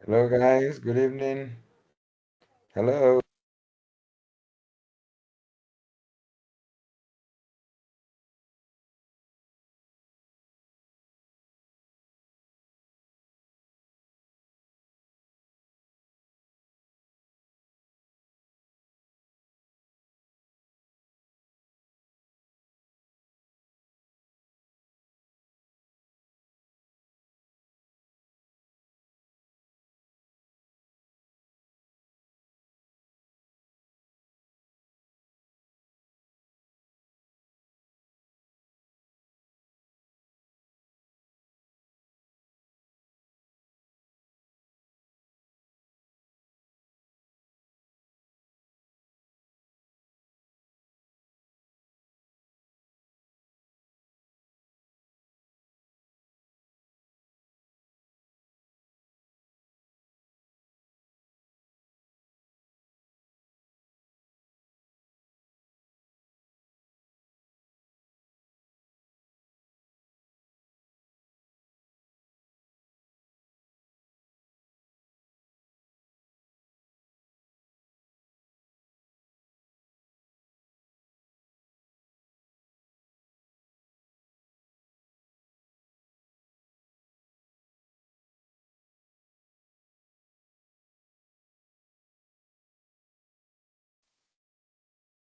Hello, guys. Good evening. Hello.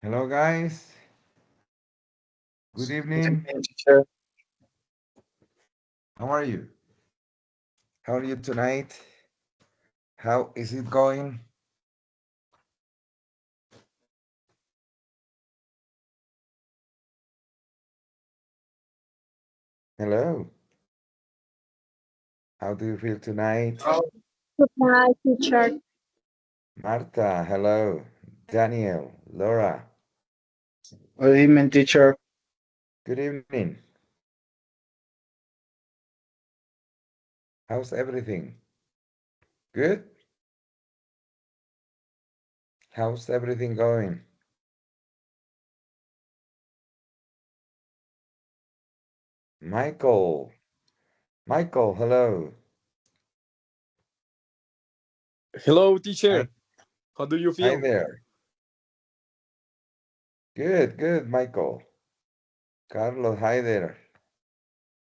Hello, guys. Good Good evening. evening, teacher. How are you? How are you tonight? How is it going? Hello. How do you feel tonight? Oh, Good night, teacher. Marta, hello. Daniel, Laura, good evening, teacher. good evening. How's everything? Good? How's everything going? Michael, Michael, hello. Hello, Hi, teacher. How do you hi feel? there. Good, good, Michael. Carlos, hi there.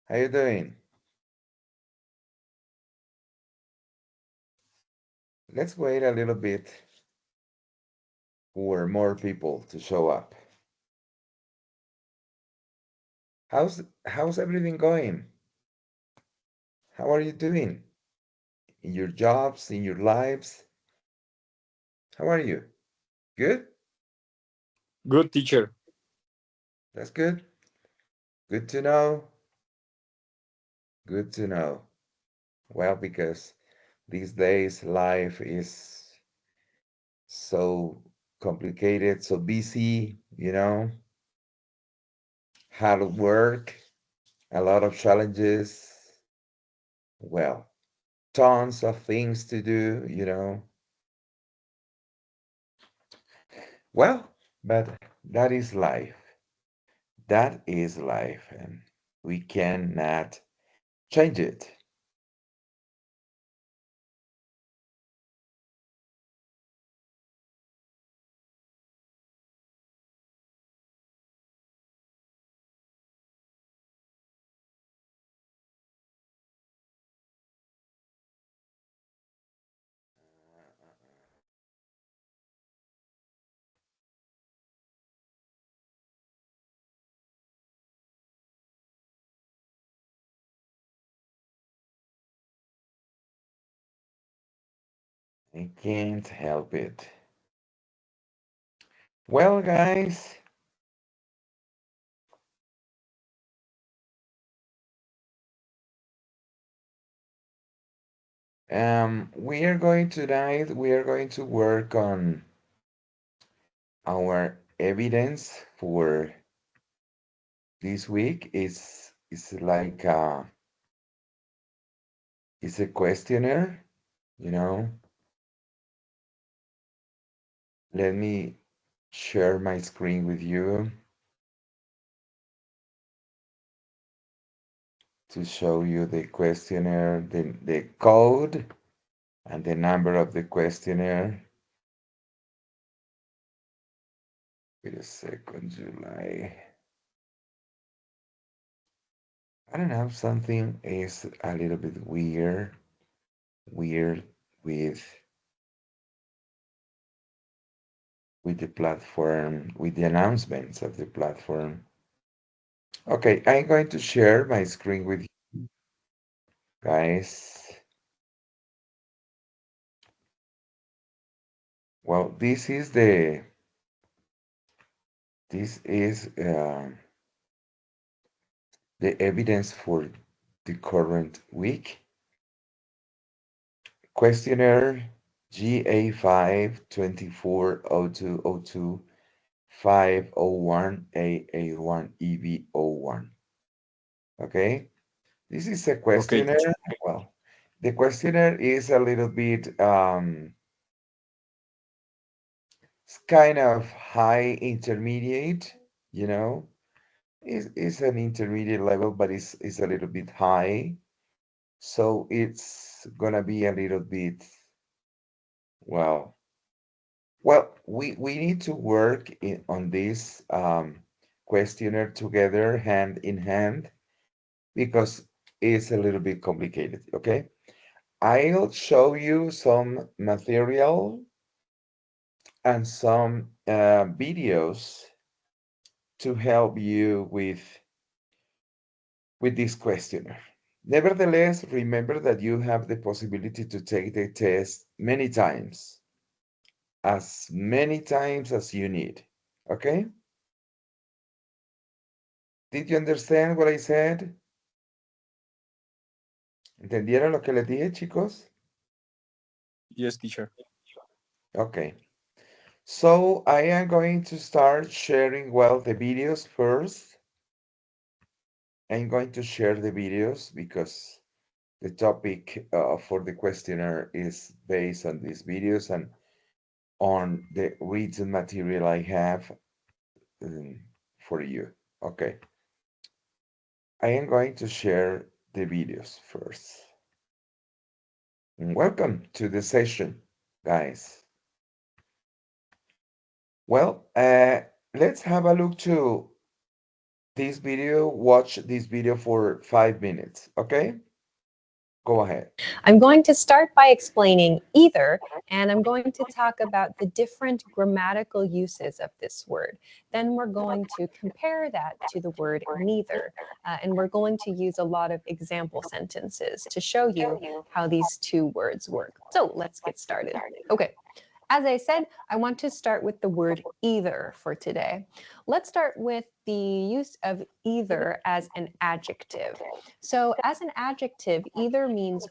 How you doing? Let's wait a little bit for more people to show up. How's everything going? How are you doing in your jobs, in your lives? How are you? Good? Good, teacher. That's good. Good to know. Good to know. Well, because these days life is so complicated, so busy, hard work, a lot of challenges. Well, tons of things to do. Well, but that is life. That is life, and we cannot change it. I can't help it. Well, guys, we are going to work on our evidence for this week. It's like it's a questionnaire, you know. Let me share my screen with you to show you the questionnaire, the code. and the number of the questionnaire. Wait a second, July. I don't know, something is a little bit weird with the platform, with the announcements of the platform. Okay, I'm going to share my screen with you guys. Well, this is the evidence for the current week. Questionnaire GA5 240202 501 A81 EV01. Okay, this is a Okay, questionnaire. teacher. Well, the questionnaire is a little bit it's kind of high intermediate, you know. It's an intermediate level, but it's a little bit high. So it's gonna be a little bit, well, we need to work on this questionnaire together, hand in hand, because it's a little bit complicated, okay? I'll show you some material and some videos to help you with this questionnaire. Nevertheless, remember that you have the possibility to take the test many times, as many times as you need, okay? Did you understand what I said? ¿Entendieron lo que les dije, chicos? Yes, teacher. Okay. So I am going to start sharing, well, the videos first. I'm going to share the videos because the topic for the questionnaire is based on these videos and on the written material I have for you. Okay. I am going to share the videos first. Welcome to the session, guys. Well, let's have a look to this video. Watch this video for 5 minutes, okay? Go ahead. I'm going to start by explaining either, and I'm going to talk about the different grammatical uses of this word. Then we're going to compare that to the word neither, and we're going to use a lot of example sentences to show you how these two words work. So let's get started. Okay. As I said, I want to start with the word either for today. Let's start with the use of either as an adjective. So as an adjective, either means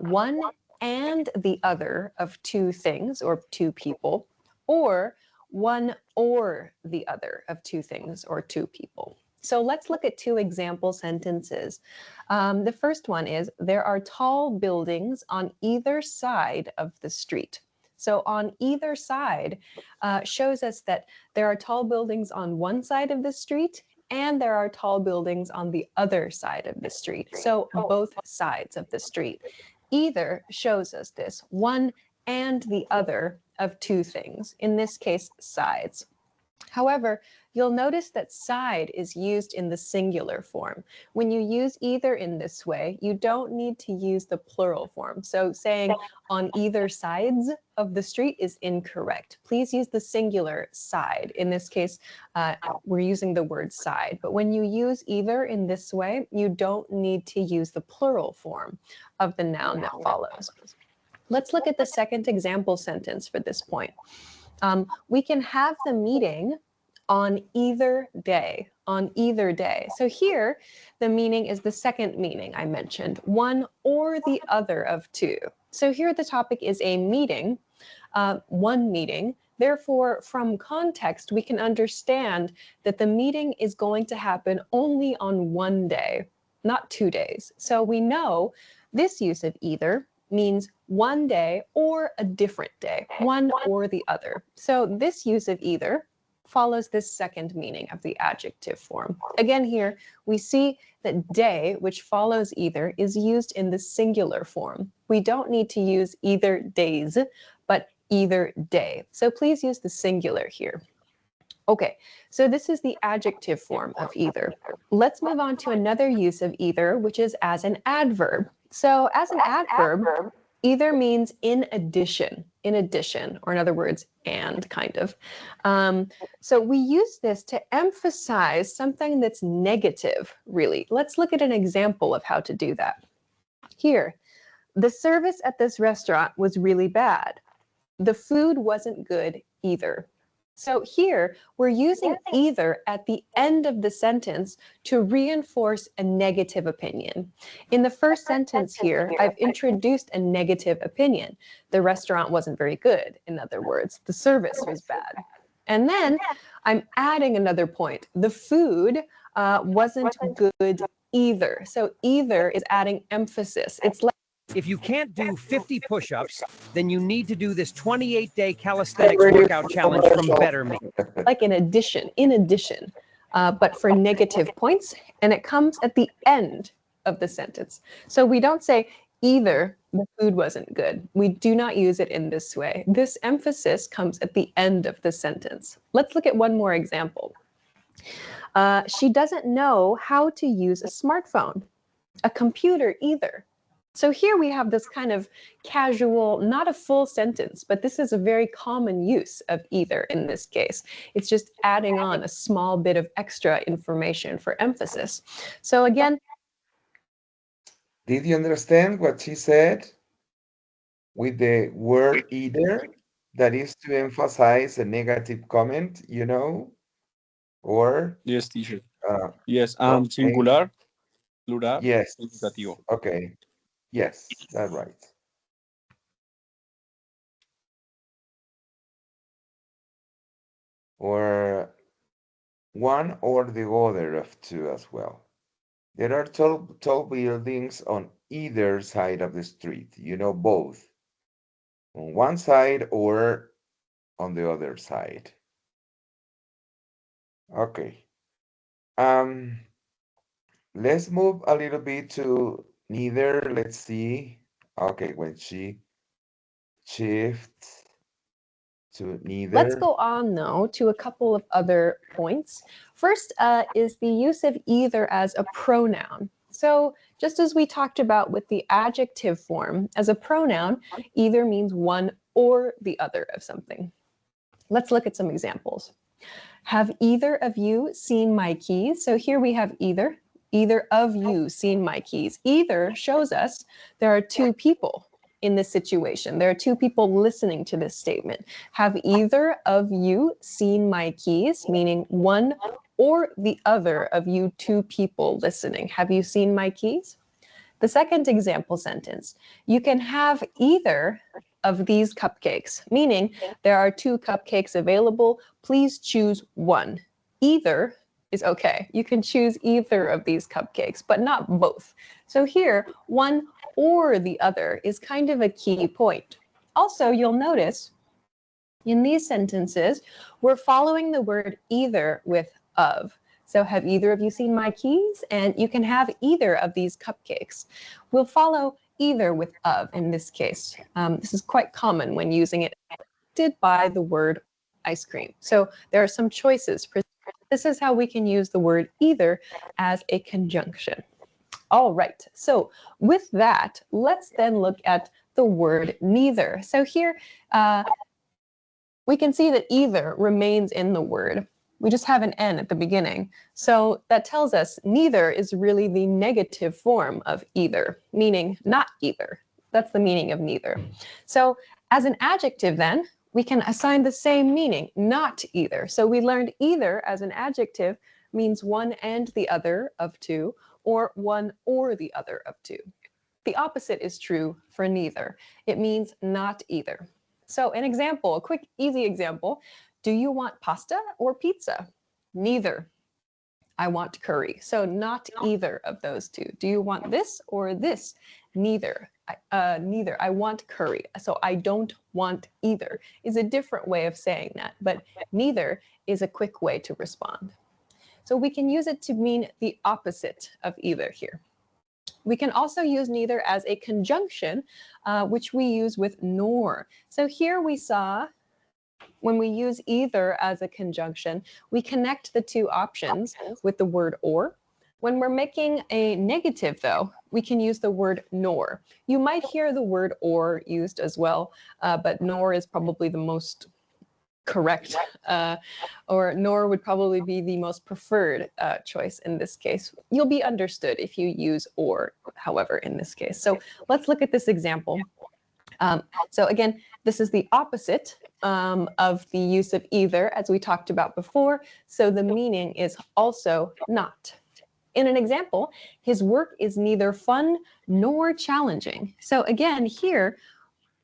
one and the other of two things or two people, or one or the other of two things or two people. So let's look at two example sentences. The first one is, there are tall buildings on either side of the street. So on either side shows us that there are tall buildings on one side of the street and there are tall buildings on the other side of the street. So both sides of the street. Either shows us this, one and the other of two things, in this case, sides. However, you'll notice that side is used in the singular form. When you use either in this way, you don't need to use the plural form. So saying on either sides of the street is incorrect. Please use the singular side. In this case, we're using the word side. But when you use either in this way, you don't need to use the plural form of the noun that follows. Let's look at the second example sentence for this point. We can have the meeting on either day, on either day. So here, the meaning is the second meaning I mentioned, one or the other of two. So here the topic is a meeting, one meeting. Therefore, from context, we can understand that the meeting is going to happen only on one day, not 2 days. So we know this use of either means one day or a different day, one or the other. So this use of either follows this second meaning of the adjective form. Again, here we see that day, which follows either, is used in the singular form. We don't need to use either days, but either day. So please use the singular here. Okay, so this is the adjective form of either. Let's move on to another use of either, which is as an adverb. So as an adverb, either means in addition, or in other words, and kind of. So we use this to emphasize something that's negative, really. Let's look at an example of how to do that. Here, the service at this restaurant was really bad. The food wasn't good either. So here, we're using either at the end of the sentence to reinforce a negative opinion. In the first sentence here, I've introduced a negative opinion. The restaurant wasn't very good, in other words. The service was bad. And then I'm adding another point. The food wasn't good either. So either is adding emphasis. It's like if you can't do 50 push-ups, then you need to do this 28-day calisthenics workout challenge from Better Me. like in addition, but for negative points, and it comes at the end of the sentence. So we don't say either the food wasn't good. We do not use it in this way. This emphasis comes at the end of the sentence. Let's look at one more example. She doesn't know how to use a smartphone, a computer either. So here we have this kind of casual, not a full sentence, but this is a very common use of either in this case. It's just adding on a small bit of extra information for emphasis. So again, Did you understand what she said with the word either? That is to emphasize a negative comment, you know? Or, Yes, teacher. uh, Yes, okay. singular, plural, Yes. indicativo. Okay. Yes, that's right. Or one or the other of two as well. There are tall buildings on either side of the street, you know, both. On one side or on the other side. Okay. Let's move a little bit to neither. Let's see. Okay, when she shifts to neither. let's go on though to a couple of other points. First is the use of either as a pronoun. So just as we talked about with the adjective form, as a pronoun, either means one or the other of something. Let's look at some examples. Have either of you seen my keys? So here we have either of you seen my keys. Either shows us there are two people in this situation. There are two people listening to this statement. Have either of you seen my keys? Meaning one or the other of you two people listening. Have you seen my keys? The second example sentence, you can have either of these cupcakes, meaning there are two cupcakes available. Please choose one. Either is okay. You can choose either of these cupcakes, but not both. So here, one or the other is kind of a key point. Also, you'll notice in these sentences, we're following the word either with of. So have either of you seen my keys? And you can have either of these cupcakes. We'll follow either with of in this case. This is quite common when using it by the word ice cream. So there are some choices. This is how we can use the word either as a conjunction. All right, so with that, let's then look at the word neither. So here, we can see that either remains in the word. We just have an N at the beginning. So that tells us neither is really the negative form of either, meaning not either. That's the meaning of neither. So as an adjective then, we can assign the same meaning, not either. So we learned either as an adjective means one and the other of two, or one or the other of two. The opposite is true for neither. It means not either. So an example, a quick, easy example. Do you want pasta or pizza? Neither. I want curry. So not either of those two. Do you want this or this? Neither. neither. I want curry. So I don't want either is a different way of saying that, but neither is a quick way to respond. So we can use it to mean the opposite of either here. We can also use neither as a conjunction, which we use with nor. So here we saw when we use either as a conjunction, we connect the two options with the word or. When we're making a negative, though, we can use the word nor. You might hear the word or used as well, but nor is probably the most correct, or nor would probably be the most preferred choice in this case. You'll be understood if you use or, however, in this case. So let's look at this example. So again, this is the opposite of the use of either, as we talked about before. So the meaning is also not. In an example, his work is neither fun nor challenging. So again, here,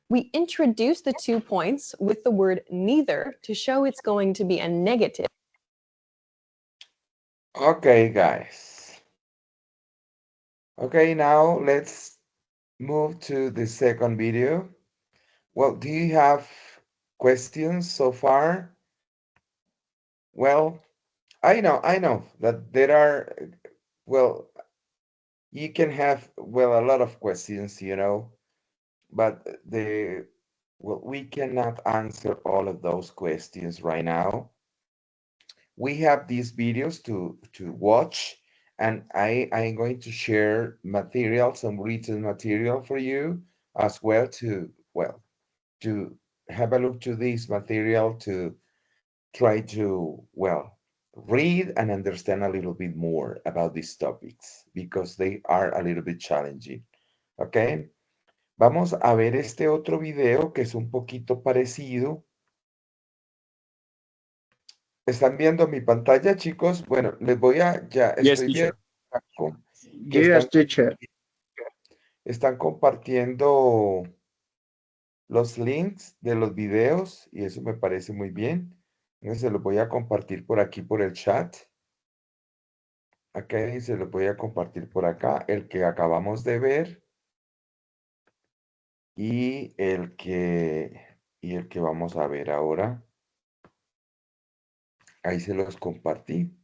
we introduce the 2 points with the word neither to show it's going to be a negative. Okay, guys. Okay, now let's move to the second video. Well, do you have questions so far? Well, I know that there are, well, you can have, well, a lot of questions, but well, we cannot answer all of those questions right now. We have these videos to watch, and I'm going to share material, some written material for you as well to have a look to this material to try to, read and understand a little bit more about these topics because they are a little bit challenging. Okay? Vamos a ver este otro video que es un poquito parecido. ¿Están viendo mi pantalla, chicos? Bueno, les voy a, ya Yes, estoy viendo teacher. que Yes, teacher. están compartiendo los links de los videos y eso me parece muy bien. Entonces se los voy a compartir por aquí por el chat. Ok, se los voy a compartir por acá, el que acabamos de ver y el que vamos a ver ahora. Ahí se los compartí.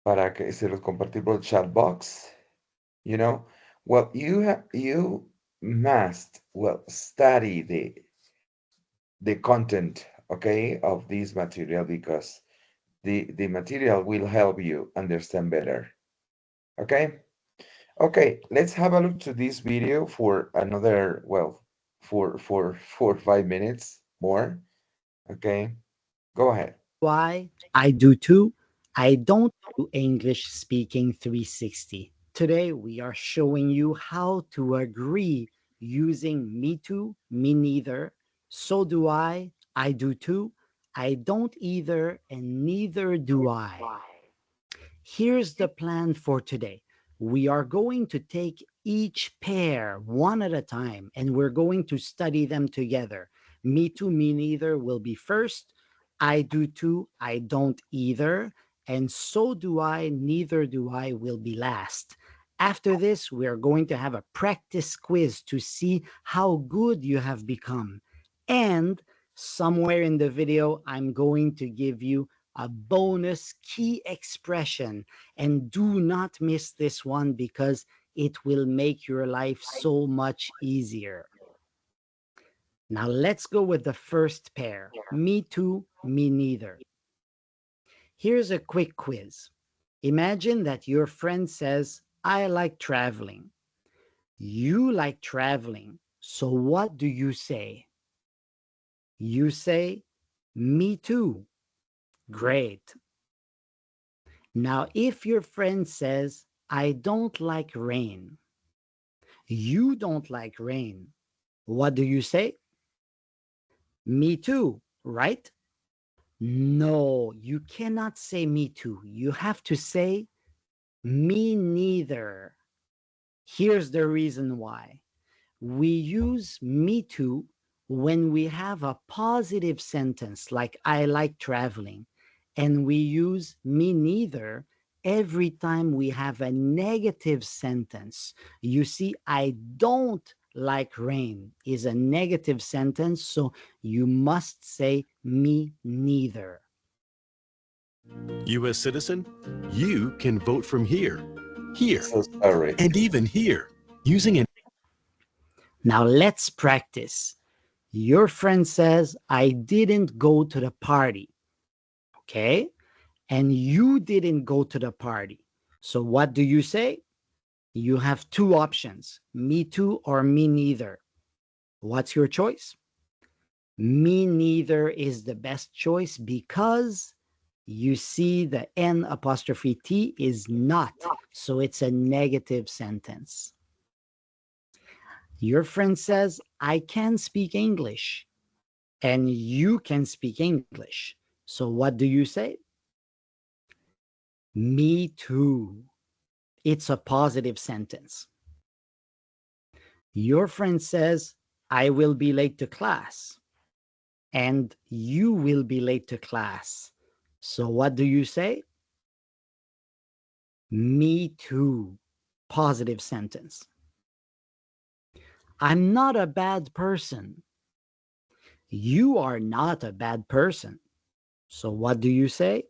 Para que se los compartí por el chat box. Well, you must study the content, okay, of this material because the material will help you understand better. Okay? Okay, let's have a look to this video for another, for 5 minutes more. Okay, go ahead. Why I do too. I don't do English speaking 360. Today we are showing you how to agree using me too, me neither, so do I do too, I don't either, and neither do I. Here's the plan for today. We are going to take each pair one at a time, and we're going to study them together. Me too, me neither will be first. I do too, I don't either, and so do I, neither do I will be last. After this, we're going to have a practice quiz to see how good you have become. And somewhere in the video, I'm going to give you a bonus key expression. And do not miss this one because it will make your life so much easier. Now let's go with the first pair. Me too, me neither. Here's a quick quiz. Imagine that your friend says, I like traveling. You like traveling. So what do you say? You say, me too. Great. Now, if your friend says, I don't like rain. You don't like rain. What do you say? Me too, right? No, you cannot say me too. You have to say me neither. Here's the reason why. We use me too when we have a positive sentence like I like traveling, and we use me neither every time we have a negative sentence, you see, I don't like rain is a negative sentence, so you must say me neither. U.S. citizen, you can vote from here, here, So sorry. and even here using an Now let's practice. Your friend says, I didn't go to the party. Okay? And you didn't go to the party. So what do you say? You have two options, me too or me neither. What's your choice? Me neither is the best choice because you see the N apostrophe T is not, so it's a negative sentence. Your friend says, I can speak English, and you can speak English. So what do you say? Me too. It's a positive sentence. Your friend says, I will be late to class, and you will be late to class. So what do you say? Me too. Positive sentence. I'm not a bad person. You are not a bad person. So what do you say?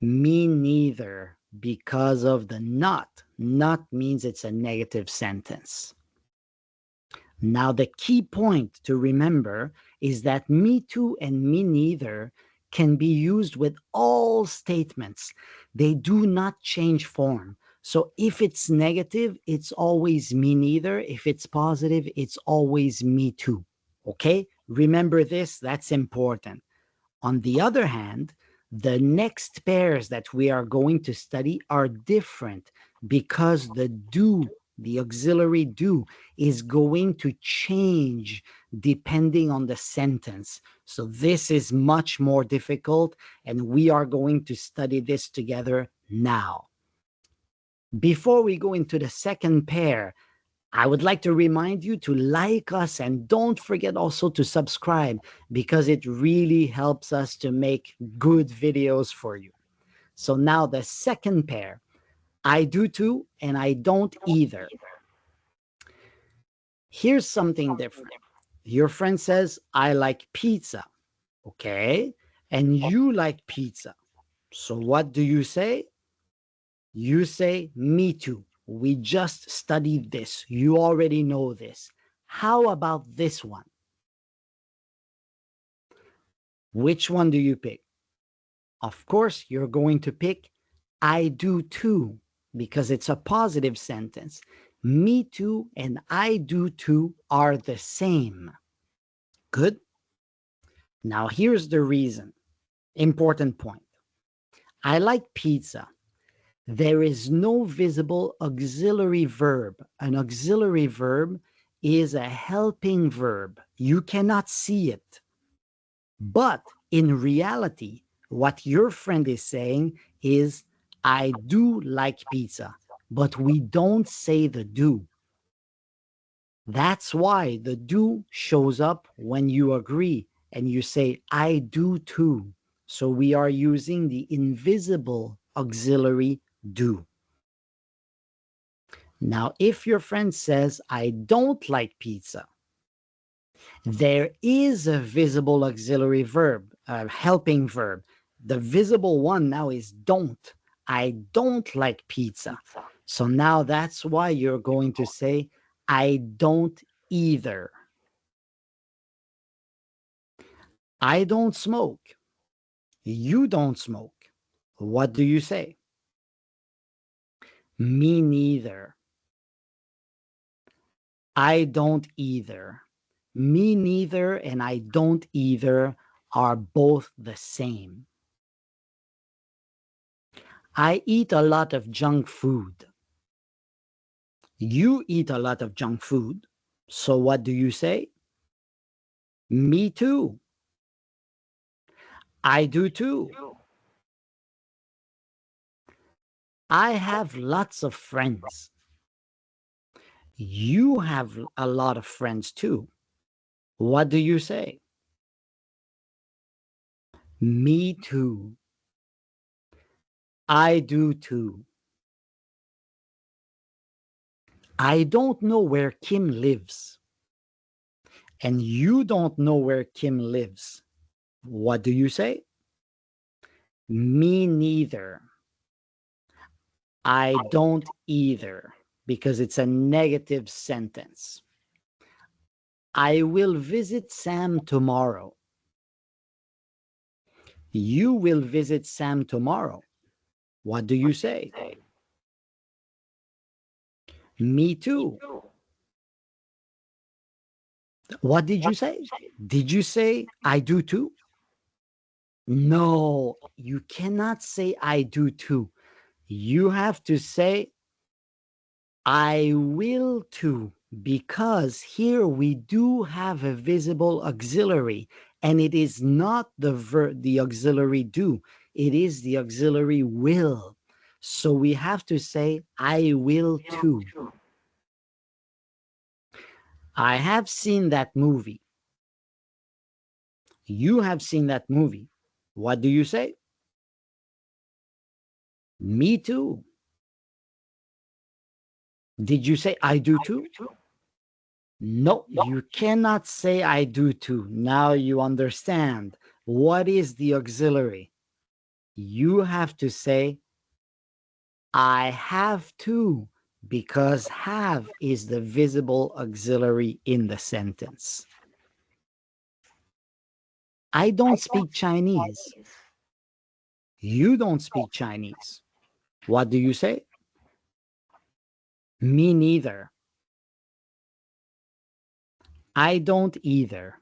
Me neither, because of the not. Not means it's a negative sentence. Now, the key point to remember is that me too and me neither can be used with all statements. They do not change form. So if it's negative, it's always me neither. If it's positive, it's always me too. Okay? Remember this, that's important. On the other hand, the next pairs that we are going to study are different because the do, the auxiliary do, is going to change depending on the sentence. So this is much more difficult, and we are going to study this together now. Before we go into the second pair, I would like to remind you to like us and don't forget also to subscribe because it really helps us to make good videos for you. So now the second pair, I do too and I don't either. Here's something different. Your friend says, I like pizza, okay? And you like pizza. So what do you say? You say, me too. We just studied this. You already know this. How about this one? Which one do you pick? Of course, you're going to pick I do too, because it's a positive sentence. Me too and I do too are the same. Good. Now here's the reason. Important point. I like pizza. There is no visible auxiliary verb. An auxiliary verb is a helping verb. You cannot see it. But in reality, what your friend is saying is, I do like pizza, but we don't say the do. That's why the do shows up when you agree and you say, I do too. So we are using the invisible auxiliary do. Now, if your friend says, I don't like pizza, there is a visible auxiliary verb, a helping verb. The visible one now is don't. I don't like pizza. So now that's why you're going to say, I don't either. I don't smoke. You don't smoke. What do you say? Me neither. I don't either. Me neither and I don't either are both the same. I eat a lot of junk food. You eat a lot of junk food. So what do you say? Me too. I do too. I have lots of friends. You have a lot of friends too. What do you say? Me too. I do too. I don't know where Kim lives. And you don't know where Kim lives. What do you say? Me neither. I don't either, because it's a negative sentence. I will visit Sam tomorrow. You will visit Sam tomorrow. What do you say? Me too. What did you say? Did you say I do too? No, you cannot say I do too. You have to say I will too, because here we do have a visible auxiliary, and it is not the auxiliary do, it is the auxiliary will. So we have to say I will too. I have seen that movie. You have seen that movie. What do you say? Me too. Did you say I do too? No, you cannot say I do too. Now you understand what is the auxiliary. You have to say I have to, because have is the visible auxiliary in the sentence. I don't speak Chinese. You don't speak Chinese. What do you say? Me neither. I don't either.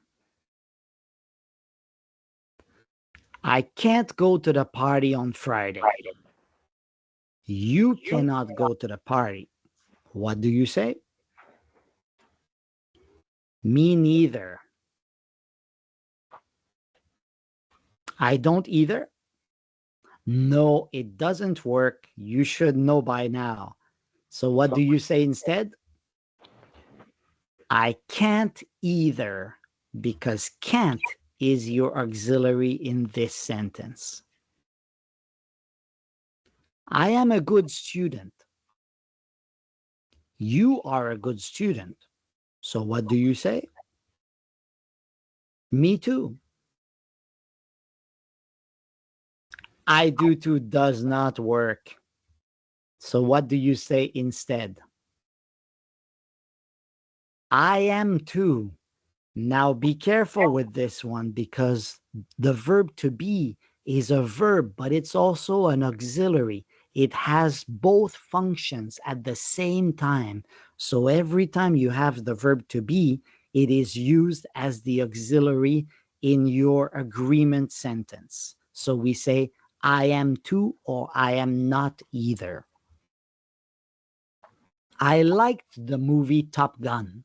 I can't go to the party on Friday. You cannot go to the party. What do you say? Me neither. I don't either. No, it doesn't work. You should know by now. So what do you say instead? I can't either, because can't is your auxiliary in this sentence. I am a good student. You are a good student. So what do you say? Me too. I do too does not work. So what do you say instead? I am too. Now be careful with this one, because the verb to be is a verb, but it's also an auxiliary. It has both functions at the same time. So every time you have the verb to be, it is used as the auxiliary in your agreement sentence. So we say, I am too, or I am not either. I liked the movie Top Gun.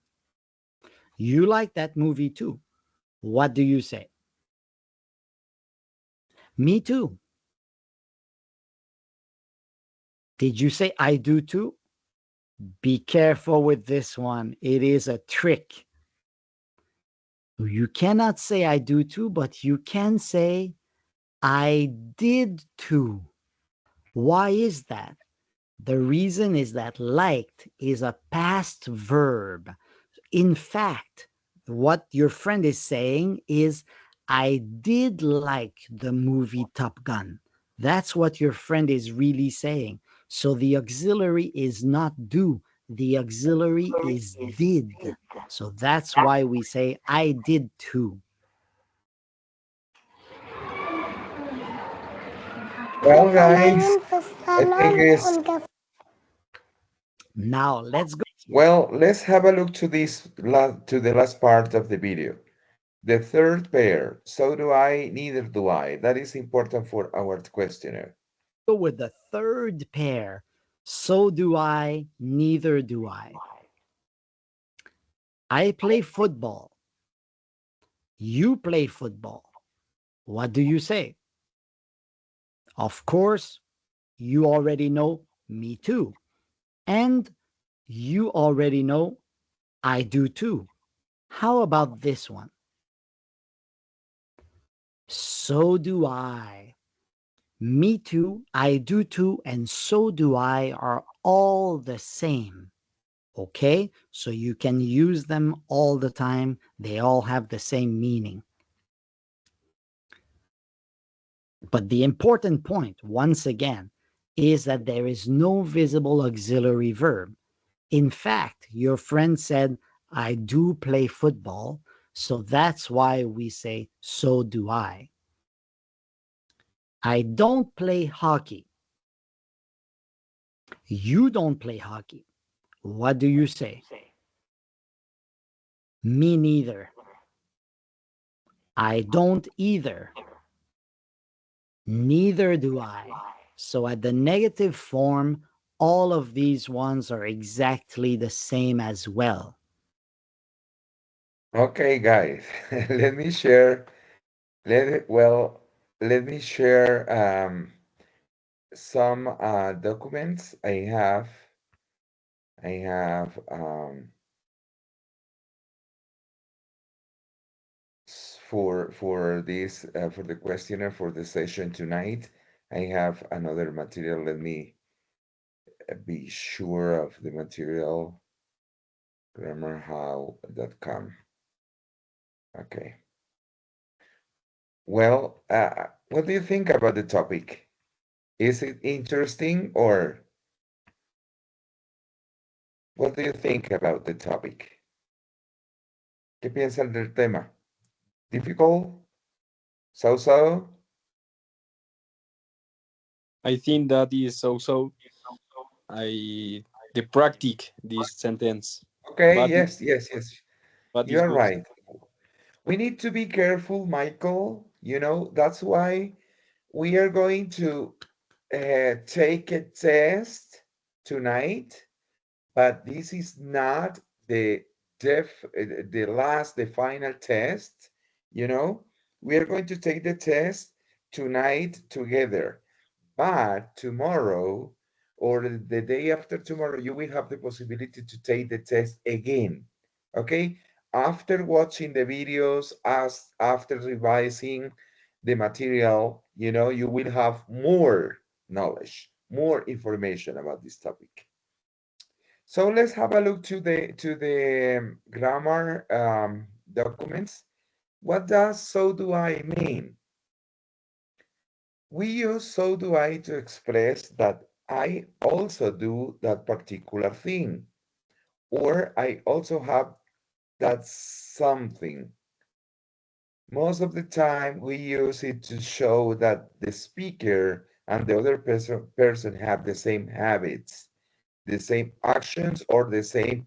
You like that movie too. What do you say? Me too. Did you say I do too? Be careful with this one. It is a trick. You cannot say I do too, but you can say I did too. Why is that? The reason is that liked is a past verb. In fact, what your friend is saying is, I did like the movie Top Gun. That's what your friend is really saying. So the auxiliary is not do, the auxiliary is did. So that's why we say, I did too. Well, guys, I think it's Now let's go. well. Let's have a look to to the last part of the video. The third pair. So do I. Neither do I. That is important for our questionnaire. Go with the third pair. So do I, neither do I. I play football. You play football. What do you say? Of course, you already know me too. And you already know I do too. How about this one? So do I. Me too, I do too, and so do I are all the same. Okay? So you can use them all the time. They all have the same meaning. But the important point, once again, is that there is no visible auxiliary verb. In fact, your friend said, I do play football, so that's why we say, so do I. I don't play hockey. You don't play hockey. What do you say? Me neither. I don't either. Neither do I. So at the negative form, all of these ones are exactly the same as well. Okay, guys, let me share. Let me share some documents I have for this for the questionnaire for the session tonight. I have another material. Let me be sure of the material. Grammarhow.com. Okay. Well, what do you think about the topic? Is it interesting or what do you think about the topic? ¿Qué piensan del tema? Difficult? So-so? I think that is also I the practice this sentence, Okay, but yes, yes, yes. but it's You're good. right. We need to be careful, Michael. You know, that's why we are going to take a test tonight, but this is not the the final test. You know, we are going to take the test tonight together, but tomorrow or the day after tomorrow, you will have the possibility to take the test again. Okay, after watching the videos, as after revising the material, you know, you will have more knowledge, more information about this topic. So let's have a look to the grammar documents. What does so do I mean? We use so do I to express that I also do that particular thing, or I also have that something. Most of the time, we use it to show that the speaker and the other person have the same habits, the same actions, or the same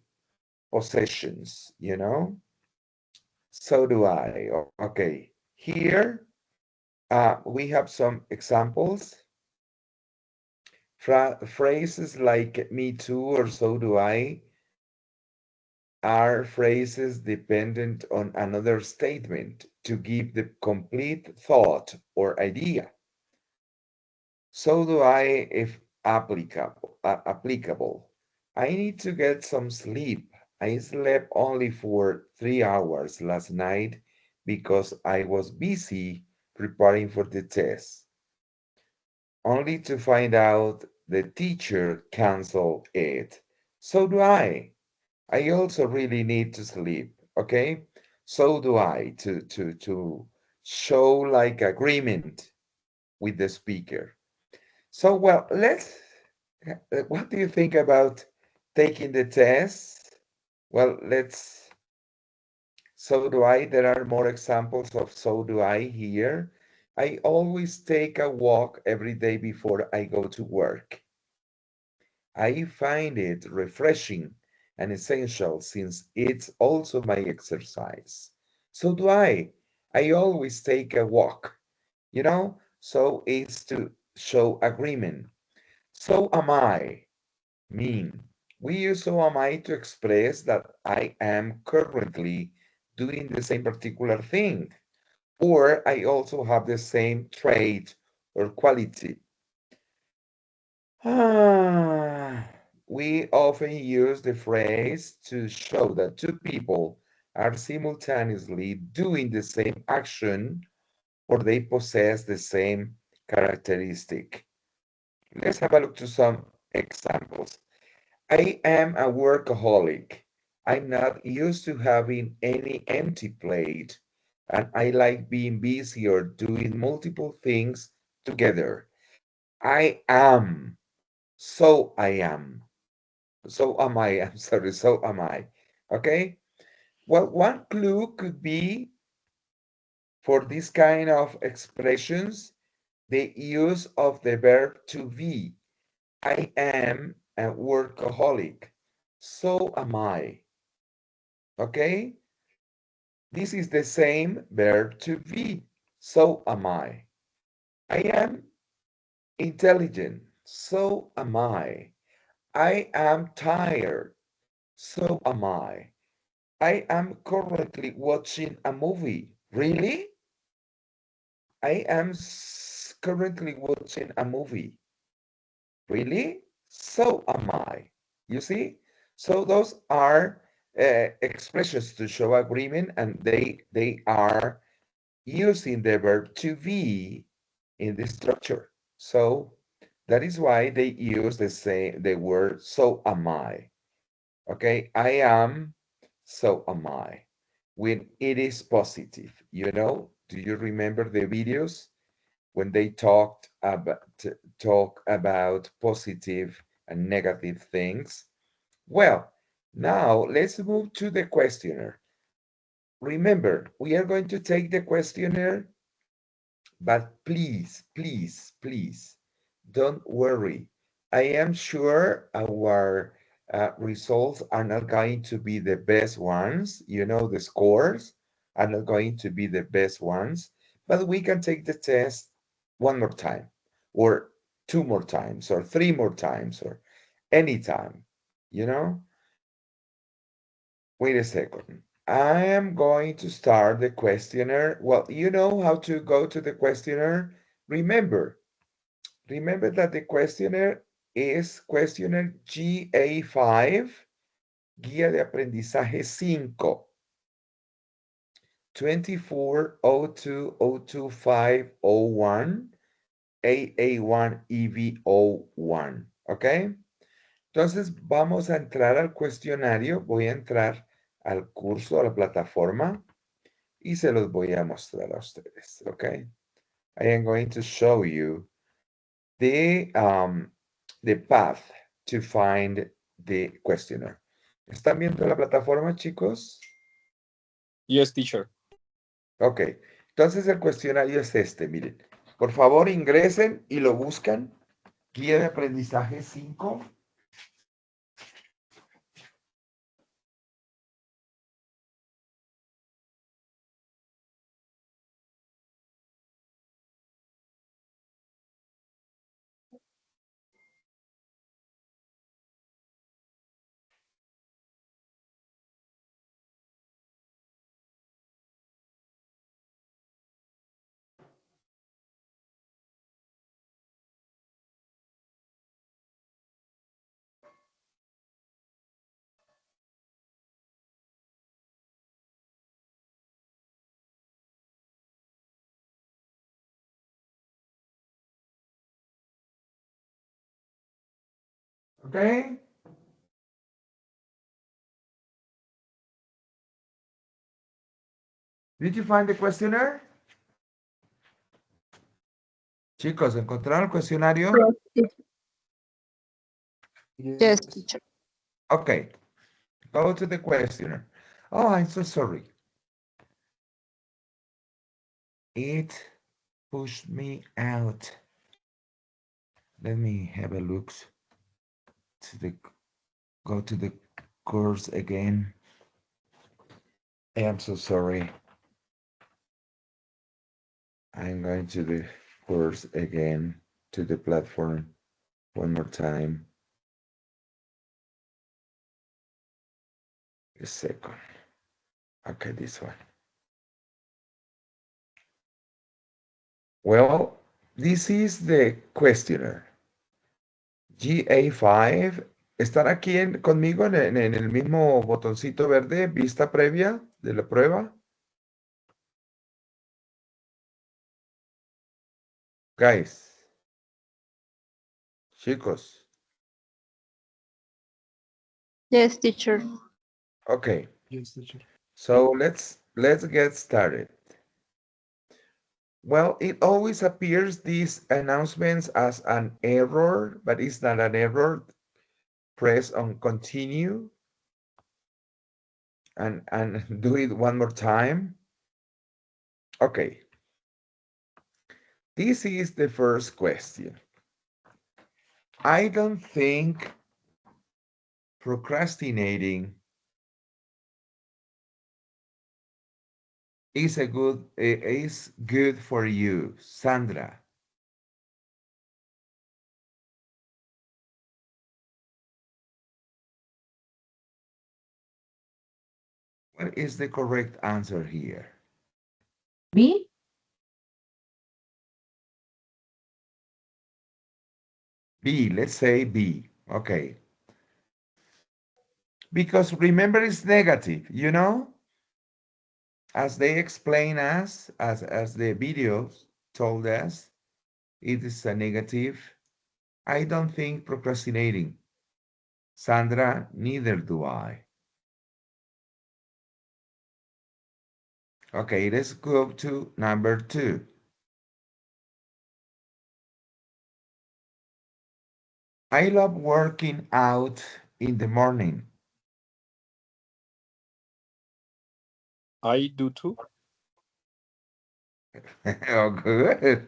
possessions, you know? So do I. Okay, here we have some examples. Phrases like me too or so do I are phrases dependent on another statement to give the complete thought or idea. So do I if applicable. I need to get some sleep. I slept only for 3 hours last night because I was busy preparing for the test, only to find out the teacher canceled it. So do I. I also really need to sleep, okay? So do I, to show like agreement with the speaker. So, well, what do you think about taking the test? Well, so do I. There are more examples of so do I here. I always take a walk every day before I go to work. I find it refreshing and essential since it's also my exercise. So do I. I always take a walk, you know, so it's to show agreement. So am I mean. We use so am I to express that I am currently doing the same particular thing, or I also have the same trait or quality. We often use the phrase to show that two people are simultaneously doing the same action or they possess the same characteristic. Let's have a look to some examples. I am a workaholic. I'm not used to having any empty plate, and I like being busy or doing multiple things together. I am. So I am. So am I. I'm sorry. So am I. Okay? Well, one clue could be for this kind of expressions, the use of the verb to be. I am a workaholic. So am I. Okay? This is the same verb to be. So am I. I am intelligent. So am I. I am tired. So am I. I am currently watching a movie. Really? I am currently watching a movie. Really? So am I. You see? So those are expressions to show agreement, and they are using the verb to be in the structure. So that is why they use the word so am I. Okay, I am, so am I. When it is positive, do you remember the videos when they talk about positive and negative things? Well, now let's move to the questionnaire. Remember, we are going to take the questionnaire, but please, please, please, don't worry. I am sure our results are not going to be the best ones. The scores are not going to be the best ones, but we can take the test one more time, or two more times, or three more times, or anytime, you know? Wait a second. I am going to start the questionnaire. Well, you know how to go to the questionnaire. Remember that the questionnaire is questionnaire GA5, Guía de Aprendizaje 5, 2402022501, AA1EV01, ¿ok? Entonces vamos a entrar al cuestionario, voy a entrar al curso, a la plataforma, y se los voy a mostrar a ustedes, ¿ok? I am going to show you the path to find the questionnaire. ¿Están viendo la plataforma, chicos? Yes, teacher. Ok, entonces el cuestionario es este, miren. Por favor, ingresen y lo buscan. Guía de aprendizaje 5. Okay. Did you find the questionnaire? Chicos, ¿encontraron el cuestionario? Yes, teacher. Okay. Go to the questionnaire. Oh, I'm so sorry. It pushed me out. Let me have a look go to the course again. I am so sorry. I'm going to the course again, to the platform one more time. A second. Okay, this one. Well, this is the questionnaire. GA5. ¿Están aquí conmigo en el mismo botoncito verde, vista previa de la prueba? Guys, chicos. Yes, teacher. Okay, Yes, teacher. so let's get started. Well, it always appears these announcements as an error, but it's not an error. Press on continue and do it one more time. Okay, this is the first question. I don't think procrastinating is good for you, Sandra. What is the correct answer here? B. B, let's say B. Okay. Because remember it's negative, you know? As they explain us, as the videos told us, it is a negative. I don't think procrastinating. Sandra, neither do I. Okay, let's go to number 2. I love working out in the morning. I do too. Oh, good.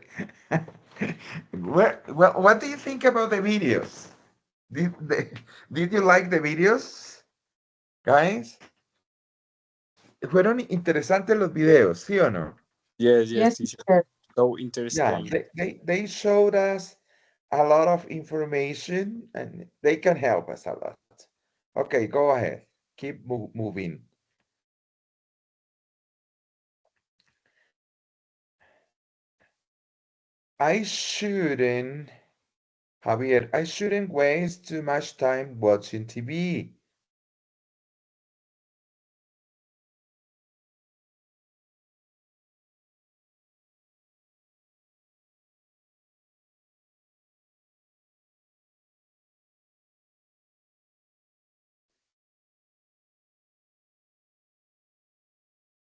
Well, what do you think about the videos? Did, the, did you like the videos, guys? Fueron interesantes los videos, ¿sí o no? Yes, yes, Yes, teacher. teacher. So Yeah, interesting. they showed us a lot of information and they can help us a lot. Okay, go ahead. Keep moving. I shouldn't, Javier, I shouldn't waste too much time watching TV.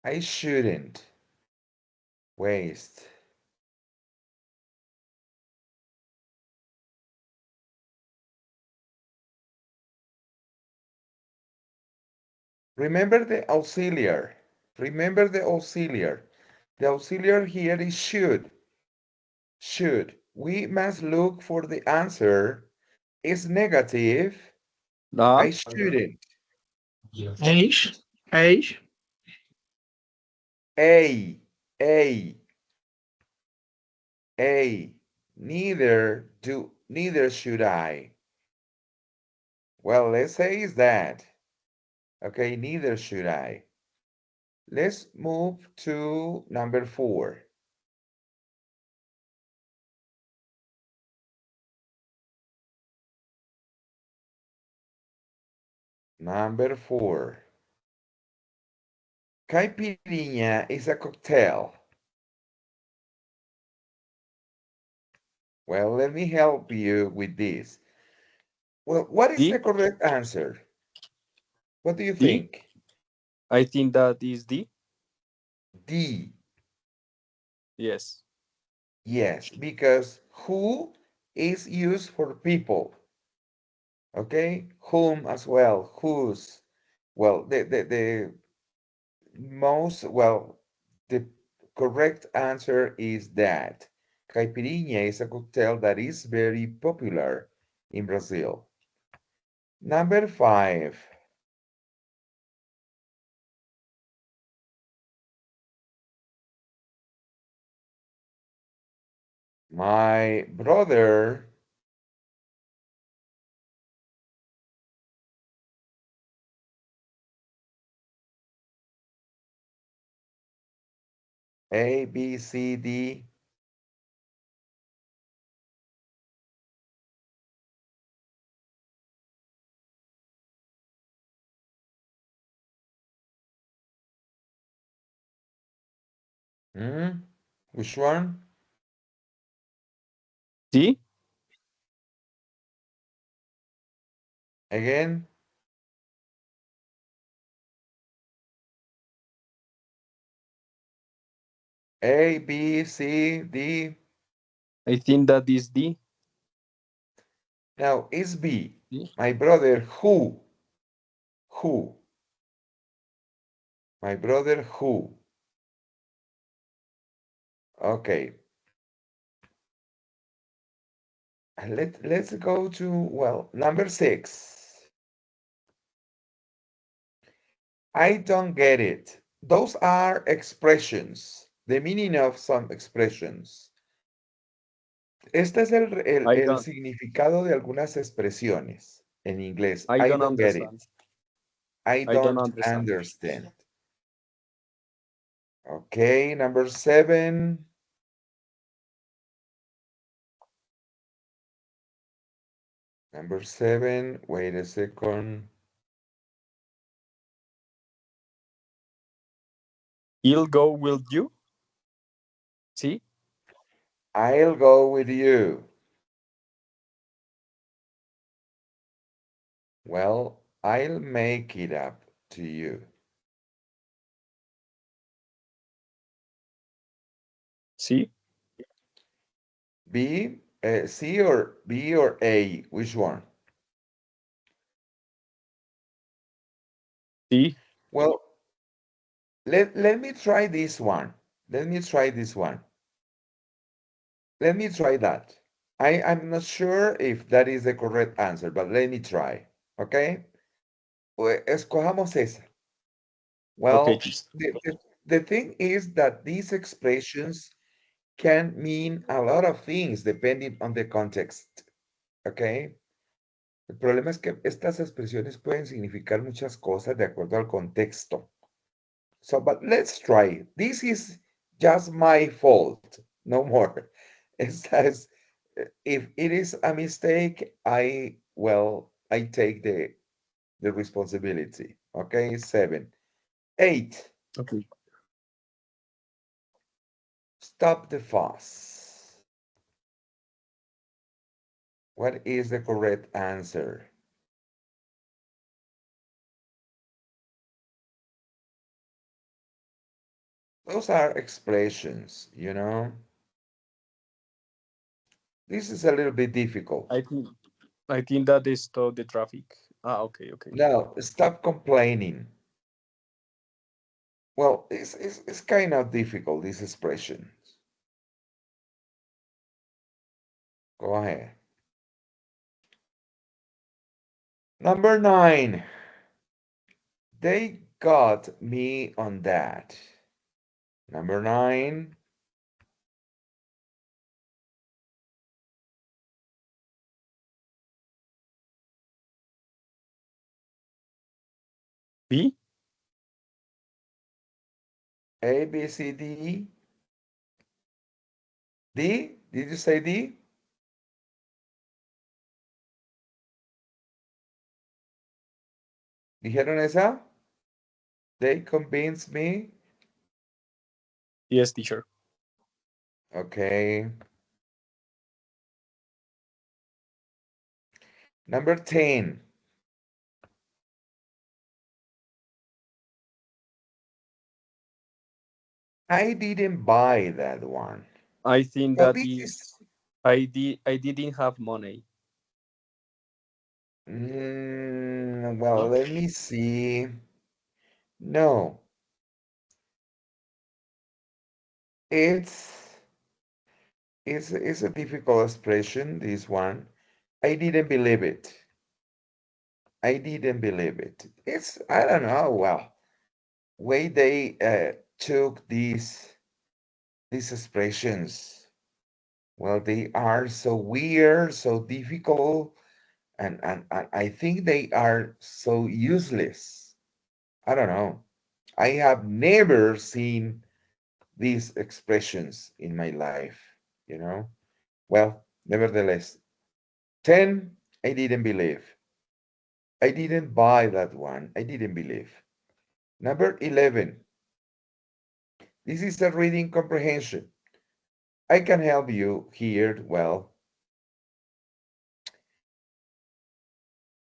I shouldn't waste. Remember the auxiliary. Remember the auxiliary. The auxiliary here is should. Should. We must look for the answer. Is negative. I Uh-huh. shouldn't. Age. Age. A. A. A. Neither should I. Well, let's say is that. Okay, neither should I. Let's move to number 4. Number 4. Caipirinha is a cocktail. Well, let me help you with this. Well, what is the D. correct answer? What do you D. think? I think that is D. D. Yes. Yes, because who is used for people. Okay, whom as well, whose. Well, the most, well, the correct answer is that caipirinha is a cocktail that is very popular in Brazil. Number 5. My brother A, B, C, D. Hmm? Which one? D. Again. A, B, C, D. I think that is D. Now it's B. D. My brother, who? Who? My brother, who? Okay. Let's go to, well, number 6. I don't get it. Those are expressions, the meaning of some expressions. Este es I el don't. significado de algunas expresiones en inglés. I I don't don't get it. understand. I I don't don't understand. understand. Okay, number 7. Number 7, wait a second. He'll go with you. See? I'll go with you. Well, I'll make it up to you. See? B, C or B or A, which one? See? Well, let me try this one. Let me try this one. Let me try that. I'm not sure if that is the correct answer, but let me try. Okay? Escojamos esa. Okay, Well, teacher. the thing is that these expressions can mean a lot of things depending on the context. Okay? El problema es que estas expresiones pueden significar muchas cosas de acuerdo al contexto. So, but let's try. This is just my fault, no more. It says, if it is a mistake, I take the responsibility. Okay, 7. 8. Okay. Stop the fuss. What is the correct answer? Those are expressions, you know. This is a little bit difficult. I think that is stop the traffic. Ah, okay, okay. Now, stop complaining. Well, it's kind of difficult, this expression. Go ahead. Number 9. They got me on that. Number 9. B. A, B, C, D, E. D? Did you say D? ¿Dijeron esa? They convinced me. Yes, teacher. Okay. Number 10. I didn't buy that one. I think Well, that this is is I didn't have money. well, No? let me see. No, it's it's a difficult expression, this one. I didn't believe it. I didn't believe it. It's, I don't know, well, way they took these expressions. Well, they are so weird, so difficult, and I think they are so useless. I don't know. I have never seen these expressions in my life, you know? Well, nevertheless, 10, I didn't believe. I didn't buy that one. I didn't believe. Number 11, this is a reading comprehension. I can help you here, well,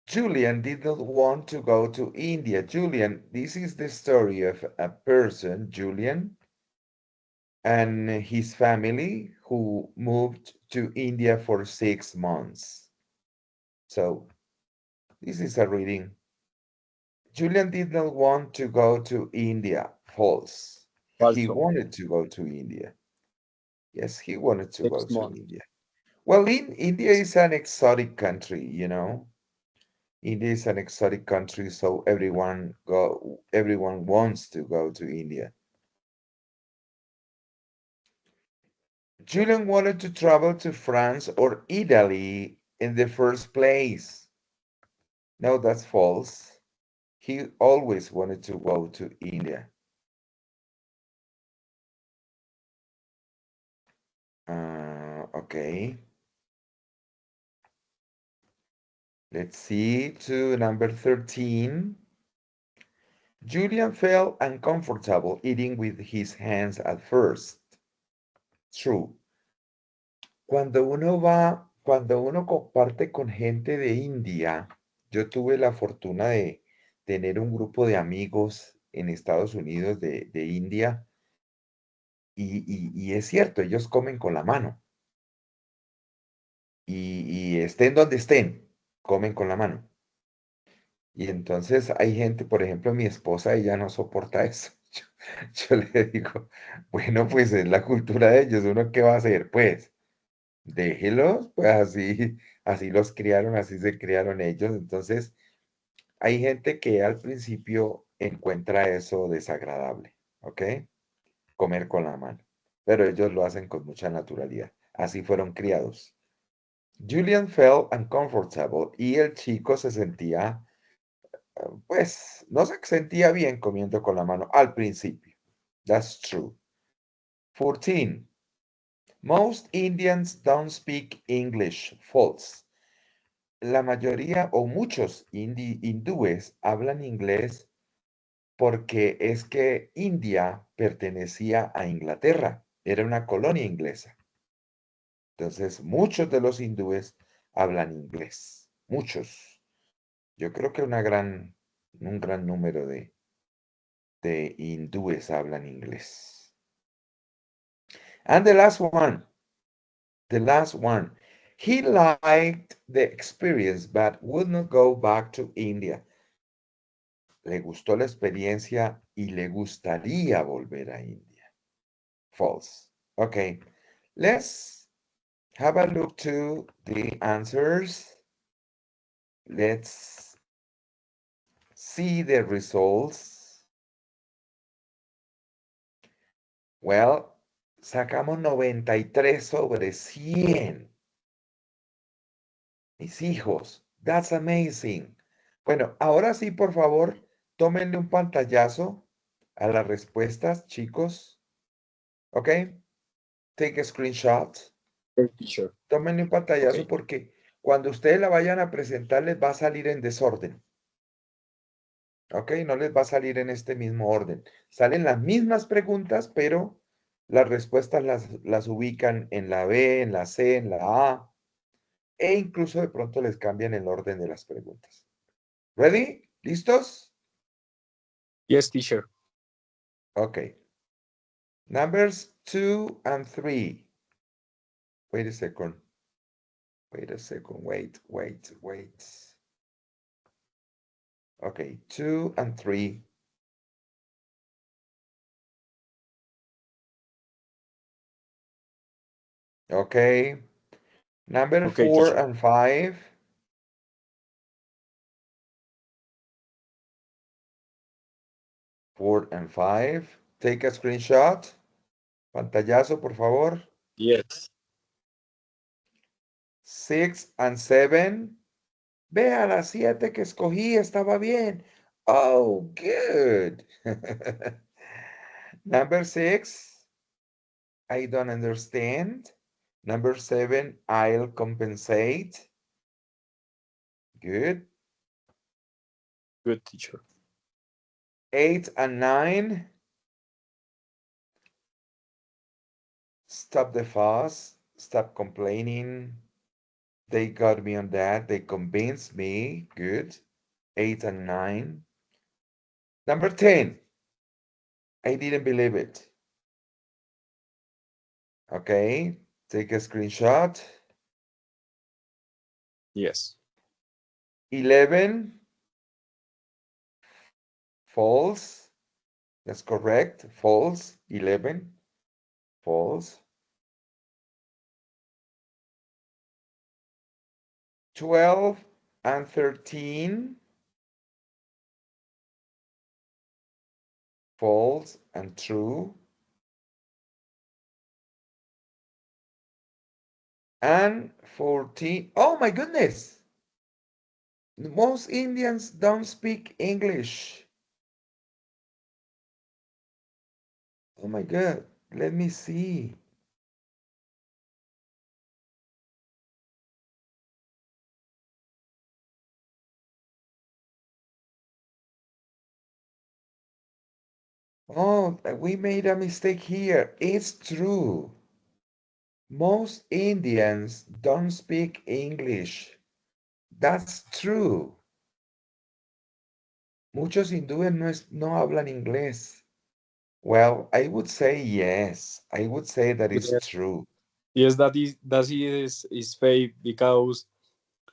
Julian did not want to go to India. Julian, this is the story of a person, Julian, and his family who moved to India for 6 months. So this is a reading. Julian did not want to go to India. False. He Falso. wanted to go to India. Yes, he wanted to go Next to month. India. Well, India is an exotic country, you know. India is an exotic country, so everyone wants to go to India. Julian wanted to travel to France or Italy in the first place. No, that's false. He always wanted to go to India. Okay. Let's see to number 13. Julian felt uncomfortable eating with his hands at first. True. Cuando uno comparte con gente de India, yo tuve la fortuna de tener un grupo de amigos en Estados Unidos de India y es cierto, ellos comen con la mano y estén donde estén, comen con la mano. Y entonces hay gente, por ejemplo, mi esposa, ella no soporta eso. Yo le digo, bueno, pues es la cultura de ellos, ¿uno qué va a hacer? Pues déjelos, pues así los criaron, así se criaron ellos. Entonces, hay gente que al principio encuentra eso desagradable, ¿ok? Comer con la mano, pero ellos lo hacen con mucha naturalidad. Así fueron criados. Julian felt uncomfortable y el chico se sentía, pues, no se sentía bien comiendo con la mano al principio. That's true. 14. Most Indians don't speak English. False. La mayoría o muchos hindúes hablan inglés porque es que India pertenecía a Inglaterra, era una colonia inglesa. Entonces, muchos de los hindúes hablan inglés, muchos. Yo creo que un gran número de hindúes hablan inglés. And the last one. He liked the experience but would not go back to India. Le gustó la experiencia y le gustaría volver a India. False. Okay, let's have a look to the answers. Let's see the results. Well, sacamos 93 sobre 100. Mis hijos, that's amazing. Bueno, ahora sí, por favor, tómenle un pantallazo a las respuestas, chicos. ¿Ok? Take a screenshot. Okay, teacher. Tómenle un pantallazo Ok. porque cuando ustedes la vayan a presentar les va a salir en desorden. ¿Ok? No les va a salir en este mismo orden. Salen las mismas preguntas, pero las respuestas las ubican en la B, en la C, en la A, e incluso de pronto les cambian el orden de las preguntas. ¿Ready? ¿Listos? Yes, teacher. Okay. Numbers 2 and 3. Wait a second. Wait. Okay, 2 and 3. Okay. Number Okay, 4 teacher. and 5. 4 and 5. Take a screenshot. Pantallazo, por favor. Yes. 6 and 7. Vea la 7 que escogí, estaba bien. Oh, good. Number 6. I don't understand. Number 7, I'll compensate. Good. Good, teacher. 8 and 9. Stop the fuss. Stop complaining. They got me on that. They convinced me. Good. 8 and 9. Number 10. I didn't believe it. Okay. Take a screenshot. Yes. 11. False. That's correct. False. 11. False. 12 and 13. False and true. And 14. Oh my goodness. Most Indians don't speak English. Oh my God. Let me see. Oh, we made a mistake here. It's true. Most Indians don't speak English. That's true. Muchos hindúes no hablan inglés. Well, I would say yes. I would say that it's Yeah. true. Yes, that is fake because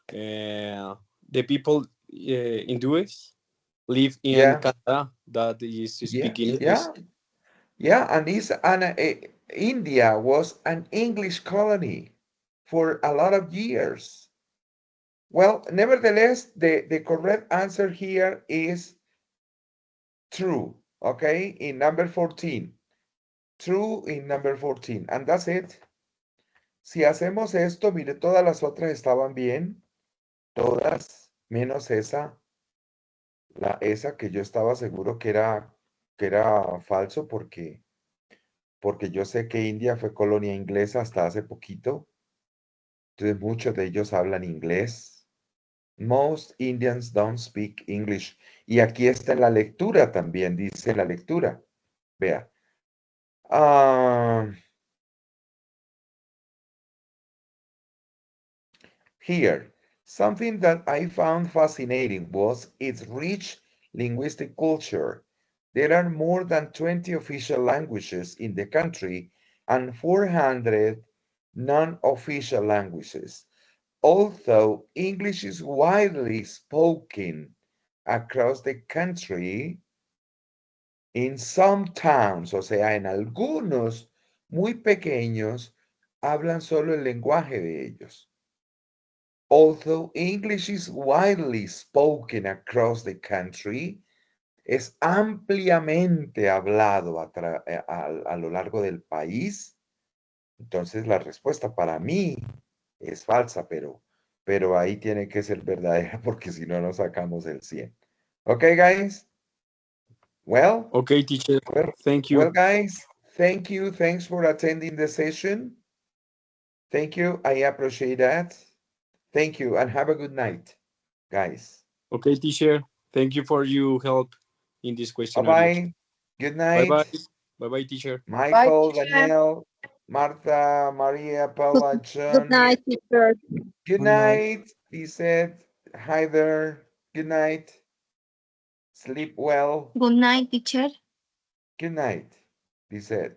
the people in US live in Yeah, Canada that is yeah, speaking English. yeah, yeah. India was an English colony for a lot of years. Well, nevertheless, the correct answer here is true, okay, in number 14. True in number 14. And that's it. Si hacemos esto, mire, todas las otras estaban bien. Todas, menos esa. Esa que yo estaba seguro que era falso porque yo sé que India fue colonia inglesa hasta hace poquito. Entonces muchos de ellos hablan inglés. Most Indians don't speak English. Y aquí está en la lectura también, dice la lectura. Vea. Here, something that I found fascinating was its rich linguistic culture. There are more than 20 official languages in the country and 400 non-official languages. Although English is widely spoken across the country, in some towns, o sea, en algunos muy pequeños, hablan solo el lenguaje de ellos. Although English is widely spoken across the country, es ampliamente hablado a lo largo del país. Entonces la respuesta para mí es falsa, pero ahí tiene que ser verdadera porque si no, no sacamos el 100. Okay, guys? Well, Okay, teacher. Thank well, you. guys, thank you. Thanks for attending the session. Thank you. I appreciate that. Thank you, and have a good night, guys. Okay, teacher. Thank you for your help in this questionnaire. Bye-bye. Good Bye bye. night. Bye bye, teacher. Michael, teacher. Danielle, Martha, Maria, Paula, Good John. night, teacher. Good Good night. night. He said, hi there. Good night. Sleep well. Good night, teacher. Good night. He said.